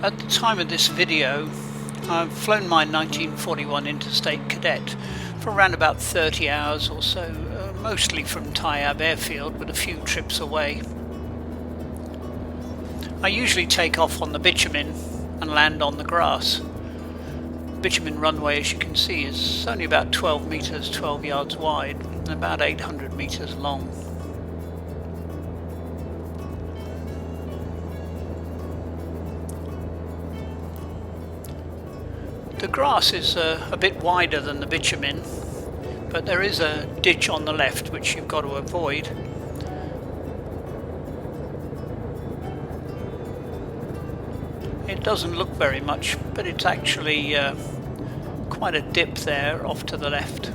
At the time of this video, I've flown my 1941 Interstate Cadet for around about 30 hours or so, mostly from Taiab airfield with a few trips away. I usually take off on the bitumen and land on the grass. Bitumen runway, as you can see, is only about 12 meters, 12 yards wide and about 800 meters long. The grass is a bit wider than the bitumen, but there is a ditch on the left which you've got to avoid. It doesn't look very much, but it's actually quite a dip there off to the left.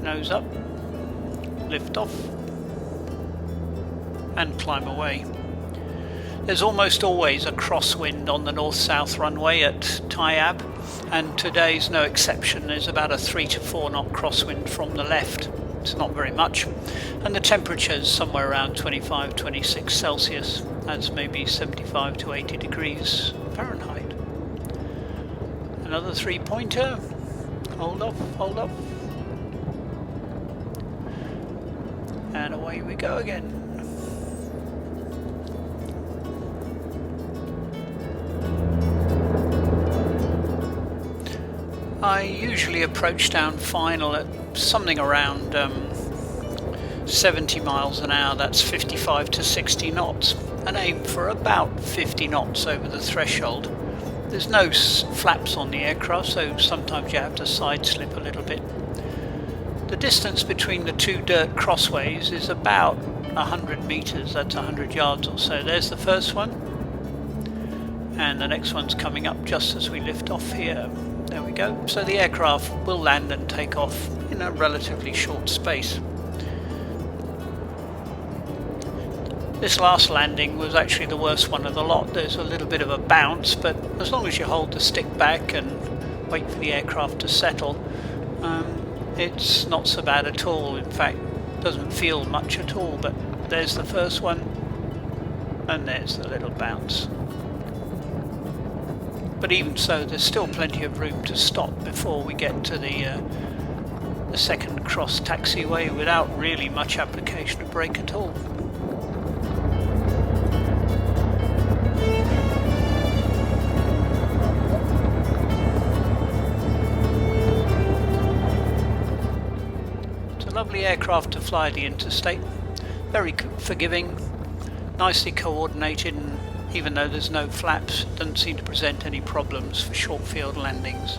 Nose up, lift off, and climb away. There's almost always a crosswind on the north-south runway at Taiab, and today's no exception. There's about a 3 to 4 knot crosswind from the left. It's not very much, and the temperature's somewhere around 25-26 Celsius. That's maybe 75 to 80 degrees Fahrenheit. Another 3-pointer. Hold off, hold off. And away we go again. I usually approach down final at something around 70 miles an hour, that's 55 to 60 knots, and aim for about 50 knots over the threshold. There's no flaps on the aircraft, so sometimes you have to side slip a little bit. The distance between the two dirt crossways is about 100 meters, that's 100 yards or so. There's the first one, and the next one's coming up just as we lift off here. There we go. So the aircraft will land and take off in a relatively short space. This last landing was actually the worst one of the lot. There's a little bit of a bounce, but as long as you hold the stick back and wait for the aircraft to settle, it's not so bad at all. In fact, it doesn't feel much at all, but there's the first one, and there's the little bounce. But even so, there's still plenty of room to stop before we get to the second cross taxiway without really much application of brake at all. It's a lovely aircraft to fly the interstate, very forgiving, nicely coordinated, and even though there's no flaps, it doesn't seem to present any problems for short field landings.